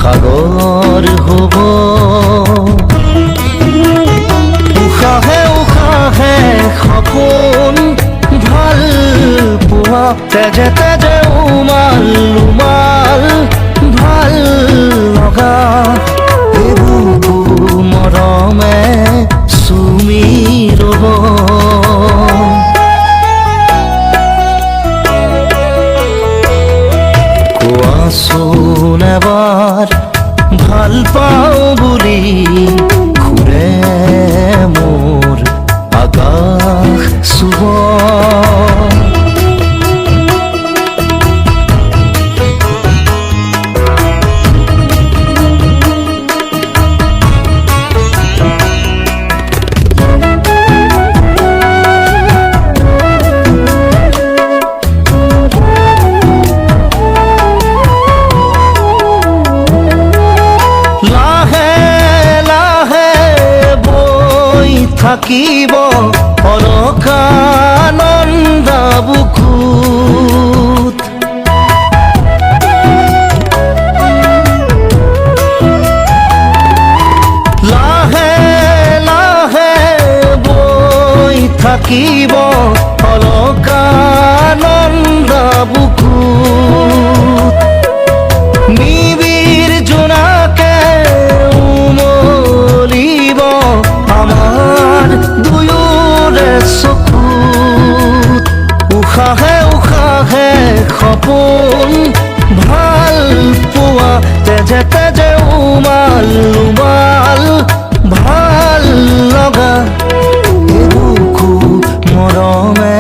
সাগৰ হ'ব উশাহে উশাহে সপোন ভাল পোৱা তেজে তেজে উমাল উমাল ভাল লগা বুকু মৰমে চুমি ৰ'ব কোৱাচোন এবাৰ ভাল পাওঁ বুলি ঘূৰে মোৰ আকাশ চুব থাকিব অলকানন্দা বুকুত লাহে লাহে বৈ থাকিব অলকানন্দা বুকুত নিবিড় জোনাকে উমলিব আমাৰ দুয়োৰে চকুত উশাহে উশাহে সপোন ভাল পোৱা তেজে তেজে উমাল উমাল ভাল লগা বুকু মৰমে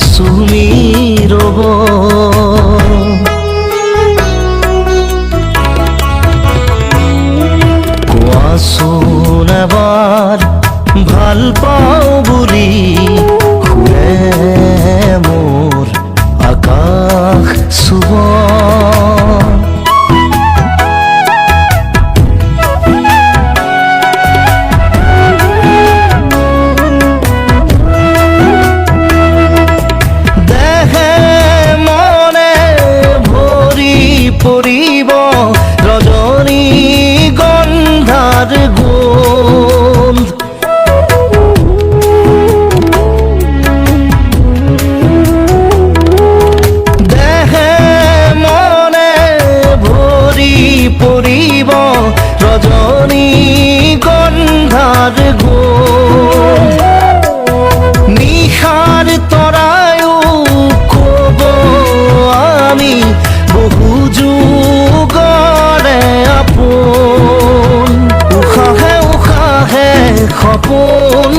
চুমি ৰ'ব কোৱাচোন এবাৰ ভাল পাওঁ বুলি ঘূৰে মোৰ আকাশ চুব দেহে মনে ভৰি পৰিব ৰজনী গন্ধাৰ গোন্ধ দেহে মনে ভৰি পৰিব ৰজনী গন্ধাৰ গোন্ধ নিশাৰ তৰায়ো ক'ব আমি বহু যুগৰে আপোন উশাহে উশাহে সপোন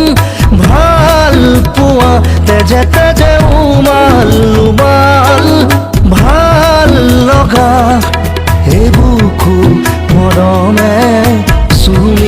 ভাল পোৱা তেজে তেজে উমাল উমাল ভাল লগা বুকু মৰমে চুমি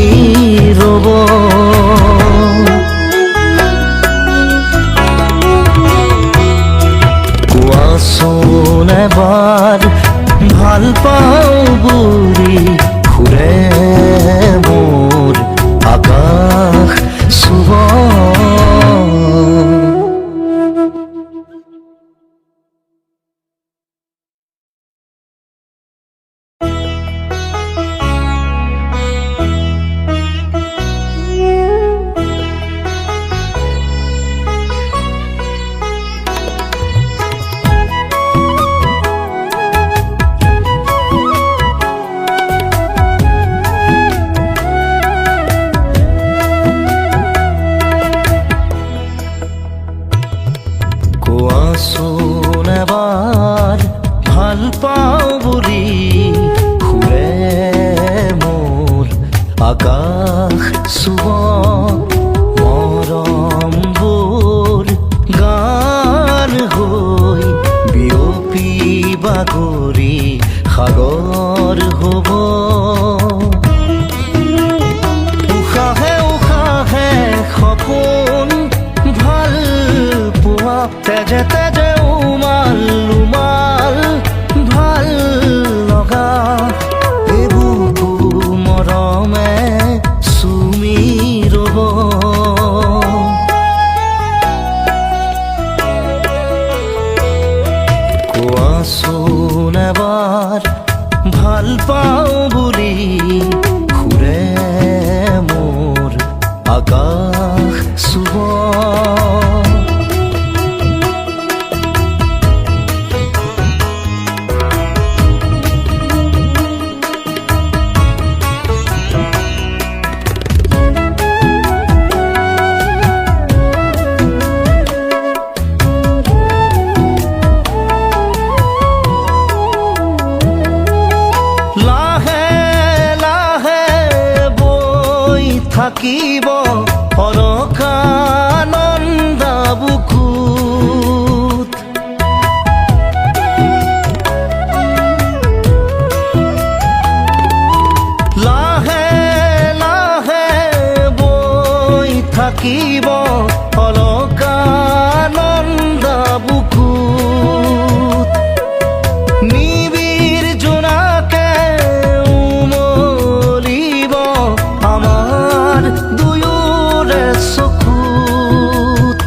থাকিব অলকানন্দা বুকুত। লাহে লাহে বৈ থাকিব অলকানন্দা বুকুত। নিবিড় জোনাকে উমলিব আমাৰ দুয়োৰে চকুত।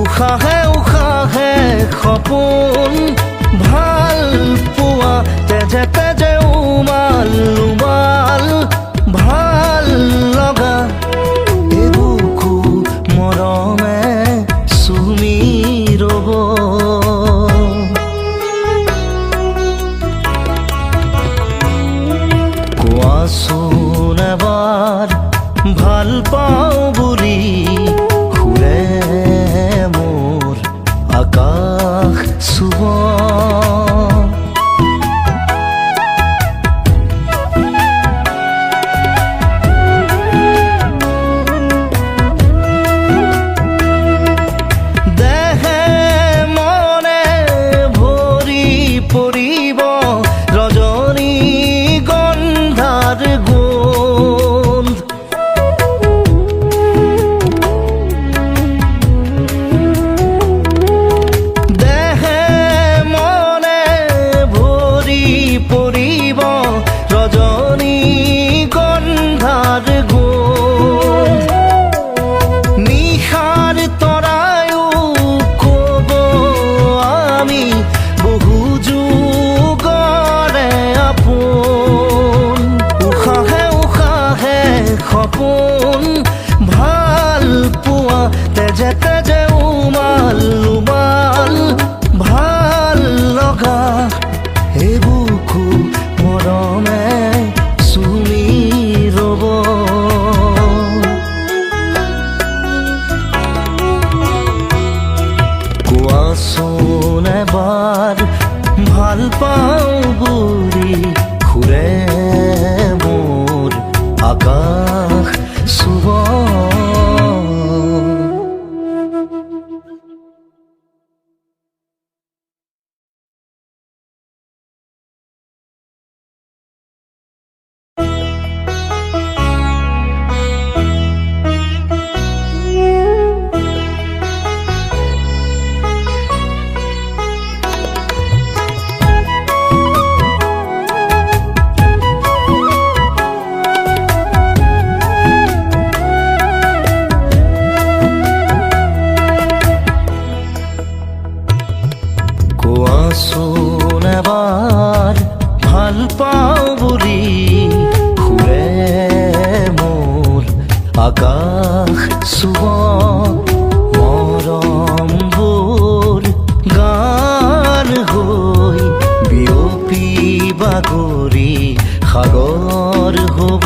উশাহে উশাহে সপোন ভাল পোৱা তেজে তেজে উমাল উমাল ভাল লগা এই বুকু মৰমে চুমি ৰ'ব। কোৱাচোন এবাৰ ভাল পাওঁ বুলি সুৰে মোৰ আকাশ চুব। দেহে মনে ভৰি পৰিব ৰজনী গন্ধাৰ গোন্ধ। দেহে মনে ভৰি পৰিব ৰজনী গন্ধাৰ গোন্ধ। নিশাৰ তৰায়ো ক'ব আমি বহু যুগৰে আপোন। উশাহে উশাহে সপোন ভাল পোৱা তেজে তেজে উমাল উমাল ভাল লগা এই বুকু মৰমে চুমি ৰ'ব। কোৱাচোন এবাৰ ভাল পাওঁ বুলি সুৰে মোৰ আকাশ চুব। কোৱাচোন এবাৰ ভাল পাওঁ বুলি সুৰে মোৰ আকাশ চুব। মৰমবোৰ গান হৈ বিয়পি বাগৰি সাগৰ হ'ব।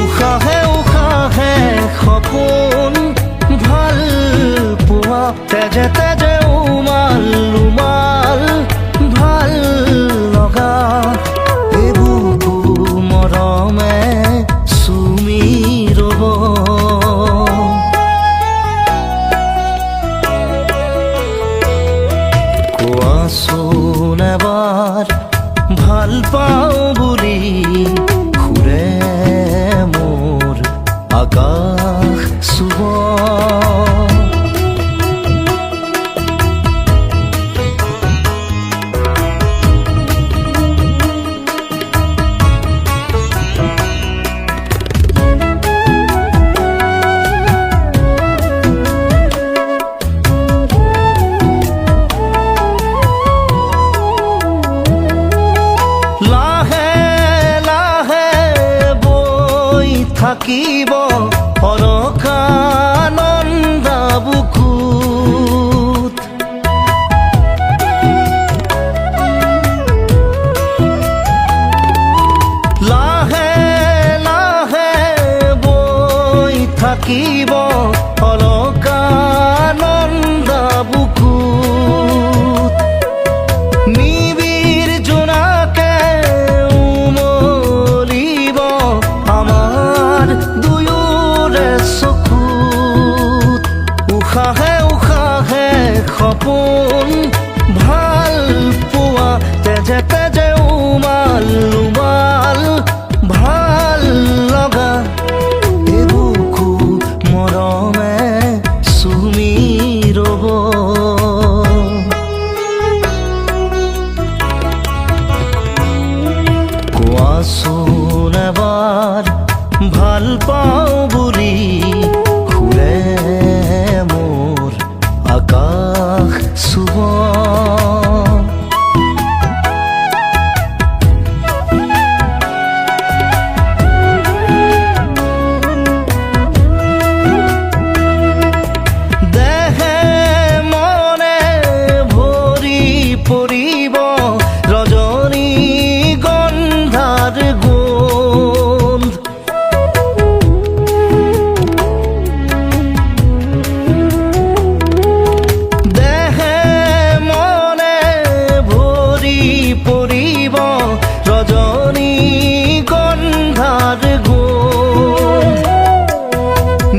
উশাহে উশাহে সপোন ভাল পোৱা তেজে তেজে উমাল উমাল ভাল লগা এই বুকু মৰমে চুমি ৰ'ব। কোৱাচোন এবাৰ ভাল পাওঁ বুলি সুৰে মোৰ আকাশ চুব। লাহে লাহে বৈ থাকিব অলকানন্দা বুকুত। লাহে লাহে বৈ থাকিব অলকানন্দা বুকুত। নিবিড় জোনাকে উমলিব তেজে তেজে উমাল উমাল ভাল লগা এবুকু মৰমে চুমি ৰব কোৱাচোন এবাৰ ভাল পাওঁ বুলি ঘূৰে মোৰ আকাশ চুব দেহে মনে ভৰি পৰিব ৰজনী গন্ধাৰ গোন্ধ দেহে মনে ভৰি পৰিব ৰজনী গন্ধাৰ গোন্ধ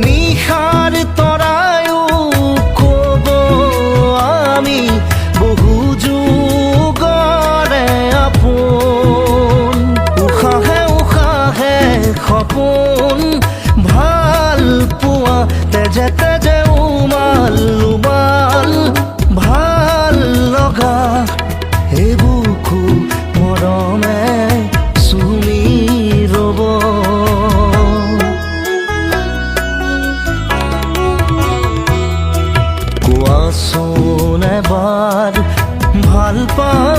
নিশাৰ তৰায়ো ক'ব আমি বহু যুগৰে আপোন উশাহে উশাহে সপোন ভাল পোৱা তেজে তেজে উমাল উমাল ভাল লগা এবুকু মৰমে চুমি ৰব কোৱাচোন এবাৰ ভাল পাওঁ